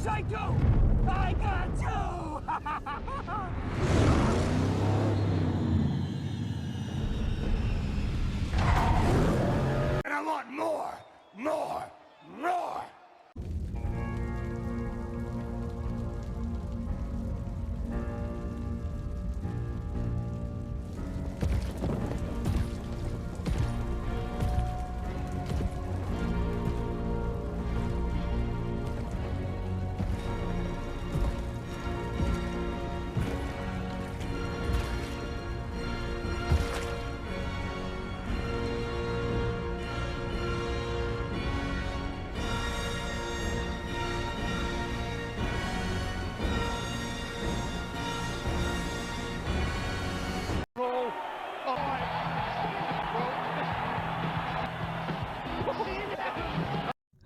Psycho! I got you! And I want more! More! More!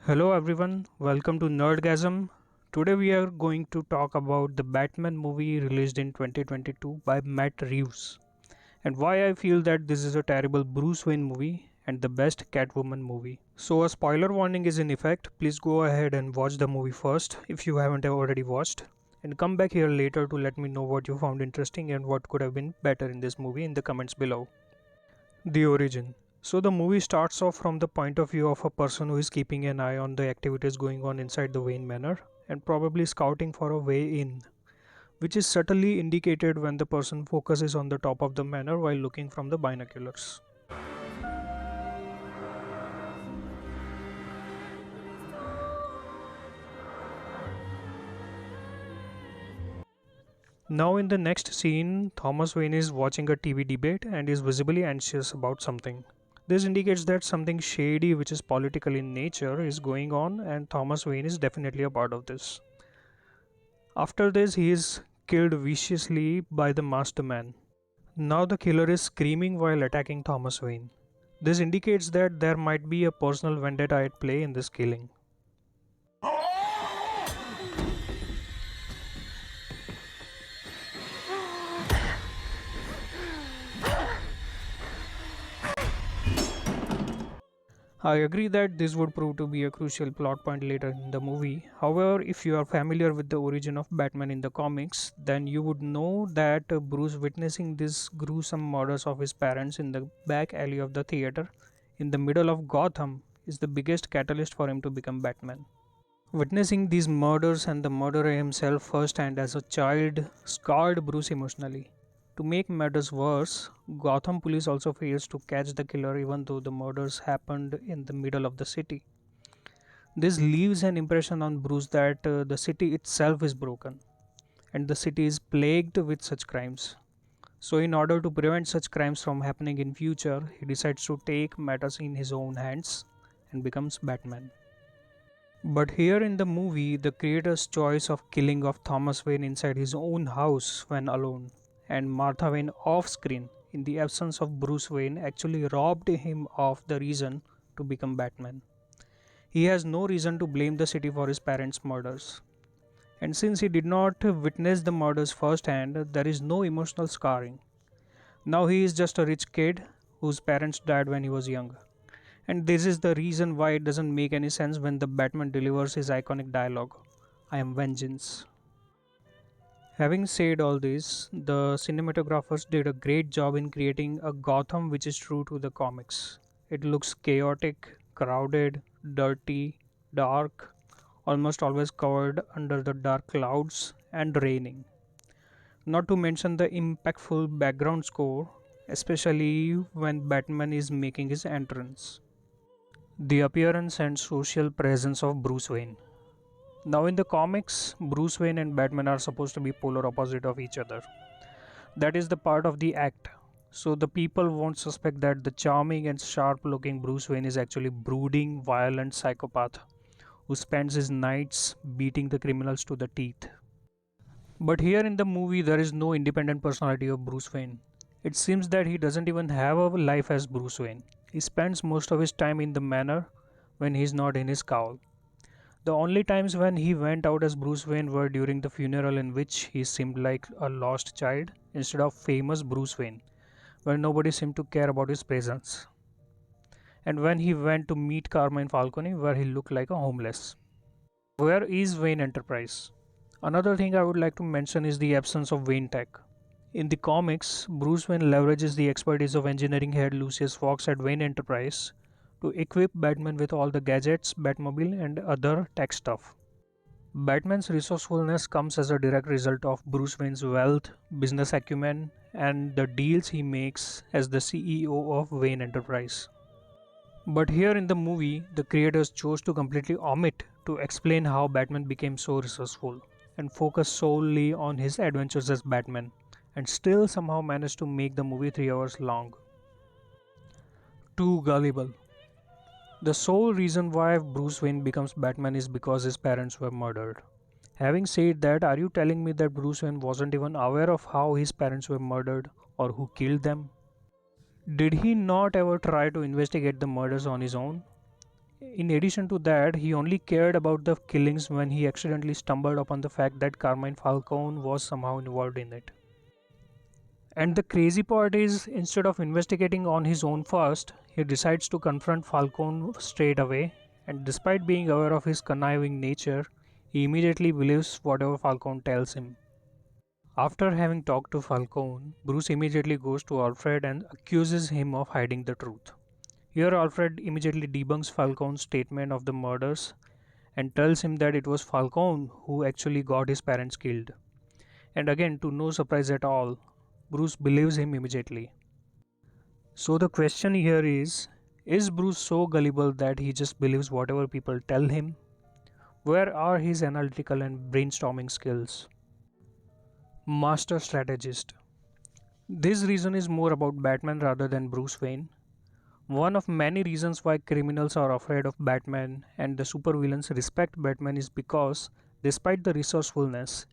Hello everyone, welcome to Nerdgasm. Today we are going to talk about the Batman movie released in 2022 by Matt Reeves and why I feel that this is a terrible Bruce Wayne movie and the best Catwoman movie. So a spoiler warning is in effect. Please go ahead and watch the movie first if you haven't already watched, and come back here later to let me know what you found interesting and what could have been better in this movie in the comments below. The origin. So the movie starts off from the point of view of a person who is keeping an eye on the activities going on inside the Wayne Manor and probably scouting for a way in, which is subtly indicated when the person focuses on the top of the manor while looking from the binoculars. Now in the next scene, Thomas Wayne is watching a TV debate and is visibly anxious about something. This indicates that something shady, which is political in nature, is going on, and Thomas Wayne is definitely a part of this. After this, he is killed viciously by the master man. Now the killer is screaming while attacking Thomas Wayne. This indicates that there might be a personal vendetta at play in this killing. I agree that this would prove to be a crucial plot point later in the movie. However, if you are familiar with the origin of Batman in the comics, then you would know that Bruce witnessing these gruesome murders of his parents in the back alley of the theater in the middle of Gotham is the biggest catalyst for him to become Batman. Witnessing these murders and the murderer himself firsthand as a child scarred Bruce emotionally. To make matters worse, Gotham police also fails to catch the killer even though the murders happened in the middle of the city. This leaves an impression on Bruce that the city itself is broken and the city is plagued with such crimes. So in order to prevent such crimes from happening in future, he decides to take matters in his own hands and becomes Batman. But here in the movie, the creator's choice of killing of Thomas Wayne inside his own house when alone and Martha Wayne off screen in the absence of Bruce Wayne actually robbed him of the reason to become Batman. He has no reason to blame the city for his parents' murders. And since he did not witness the murders firsthand, there is no emotional scarring. Now he is just a rich kid whose parents died when he was young. And this is the reason why it doesn't make any sense when the Batman delivers his iconic dialogue, I am vengeance. Having said all this, the cinematographers did a great job in creating a Gotham which is true to the comics. It looks chaotic, crowded, dirty, dark, almost always covered under the dark clouds and raining. Not to mention the impactful background score, especially when Batman is making his entrance. The appearance and social presence of Bruce Wayne. Now in the comics, Bruce Wayne and Batman are supposed to be polar opposite of each other. That is the part of the act. So the people won't suspect that the charming and sharp looking Bruce Wayne is actually brooding, violent psychopath who spends his nights beating the criminals to the teeth. But here in the movie there is no independent personality of Bruce Wayne. It seems that he doesn't even have a life as Bruce Wayne. He spends most of his time in the manor when he is not in his cowl. The only times when he went out as Bruce Wayne were during the funeral in which he seemed like a lost child instead of famous Bruce Wayne, where nobody seemed to care about his presence. And when he went to meet Carmine Falcone, where he looked like a homeless. Where is Wayne Enterprise? Another thing I would like to mention is the absence of Wayne Tech. In the comics, Bruce Wayne leverages the expertise of engineering head Lucius Fox at Wayne Enterprise to equip Batman with all the gadgets, Batmobile, and other tech stuff. Batman's resourcefulness comes as a direct result of Bruce Wayne's wealth, business acumen, and the deals he makes as the CEO of Wayne Enterprise. But here in the movie, the creators chose to completely omit to explain how Batman became so resourceful and focus solely on his adventures as Batman, and still somehow managed to make the movie 3 hours long. Too gullible. The sole reason why Bruce Wayne becomes Batman is because his parents were murdered. Having said that, are you telling me that Bruce Wayne wasn't even aware of how his parents were murdered or who killed them? Did he not ever try to investigate the murders on his own? In addition to that, he only cared about the killings when he accidentally stumbled upon the fact that Carmine Falcone was somehow involved in it. And the crazy part is, instead of investigating on his own first, he decides to confront Falcone straight away, and despite being aware of his conniving nature, he immediately believes whatever Falcone tells him. After having talked to Falcone, Bruce immediately goes to Alfred and accuses him of hiding the truth. Here, Alfred immediately debunks Falcone's statement of the murders and tells him that it was Falcone who actually got his parents killed. And again, to no surprise at all, Bruce believes him immediately. So the question here is Bruce so gullible that he just believes whatever people tell him? Where are his analytical and brainstorming skills? Master strategist. This reason is more about Batman rather than Bruce Wayne. One of many reasons why criminals are afraid of Batman and the supervillains respect Batman is because, despite the resourcefulness,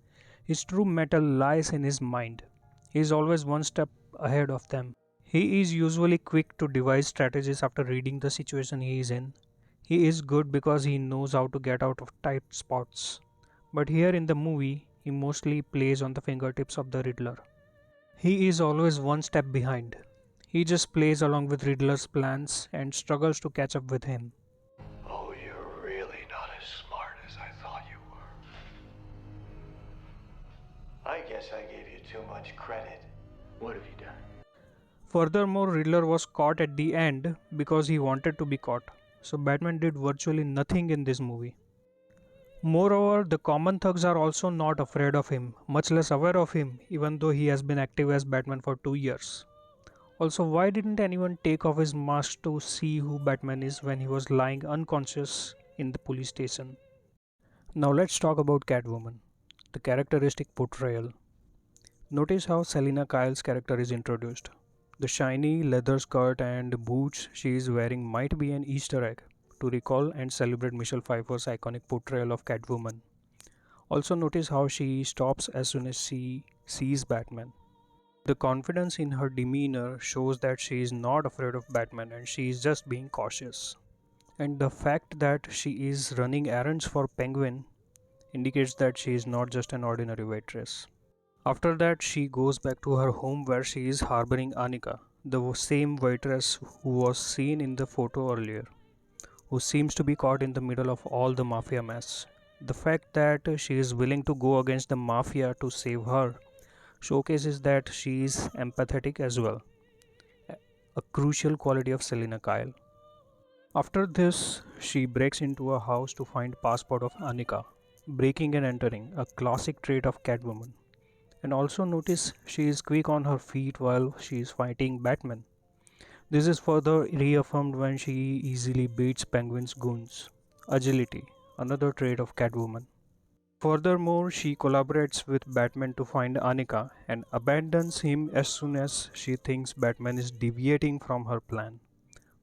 his true mettle lies in his mind. He is always one step ahead of them. He is usually quick to devise strategies after reading the situation he is in. He is good because he knows how to get out of tight spots. But here in the movie, he mostly plays on the fingertips of the Riddler. He is always one step behind. He just plays along with Riddler's plans and struggles to catch up with him. Oh, you're really not as smart as I thought you were. I guess I gave you too much credit. What have you done? Furthermore, Riddler was caught at the end because he wanted to be caught, so Batman did virtually nothing in this movie. Moreover, the common thugs are also not afraid of him, much less aware of him, even though he has been active as Batman for 2 years. Also, why didn't anyone take off his mask to see who Batman is when he was lying unconscious in the police station? Now let's talk about Catwoman, the characteristic portrayal. Notice how Selina Kyle's character is introduced. The shiny leather skirt and boots she is wearing might be an Easter egg to recall and celebrate Michelle Pfeiffer's iconic portrayal of Catwoman. Also, notice how she stops as soon as she sees Batman. The confidence in her demeanor shows that she is not afraid of Batman and she is just being cautious. And the fact that she is running errands for Penguin indicates that she is not just an ordinary waitress. After that, she goes back to her home where she is harboring Anika, the same waitress who was seen in the photo earlier, who seems to be caught in the middle of all the mafia mess. The fact that she is willing to go against the mafia to save her showcases that she is empathetic as well, a crucial quality of Selina Kyle. After this, she breaks into a house to find passport of Anika, breaking and entering, a classic trait of Catwoman. And also notice she is quick on her feet while she is fighting Batman. This is further reaffirmed when she easily beats Penguin's goons. Agility, another trait of Catwoman. Furthermore, she collaborates with Batman to find Anika and abandons him as soon as she thinks Batman is deviating from her plan.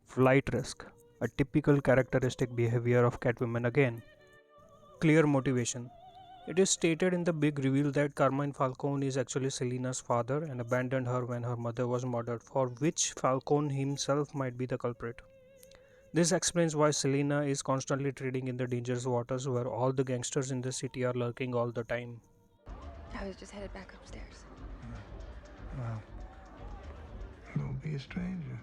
Flight risk, a typical characteristic behavior of Catwoman again. Clear motivation. It is stated in the big reveal that Carmine Falcone is actually Selina's father and abandoned her when her mother was murdered, for which Falcone himself might be the culprit. This explains why Selina is constantly trading in the dangerous waters where all the gangsters in the city are lurking all the time. I was just headed back upstairs. Well, don't be a stranger.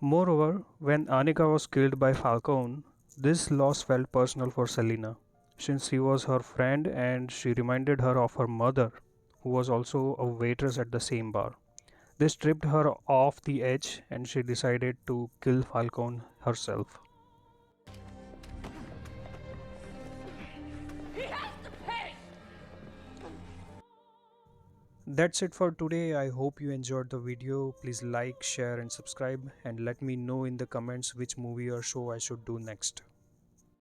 Moreover, when Anika was killed by Falcone, this loss felt personal for Selina. since he was her friend and she reminded her of her mother, who was also a waitress at the same bar. This tripped her off the edge and she decided to kill Falcone herself. That's it for today. I hope you enjoyed the video. Please like, share, and subscribe, and let me know in the comments which movie or show I should do next.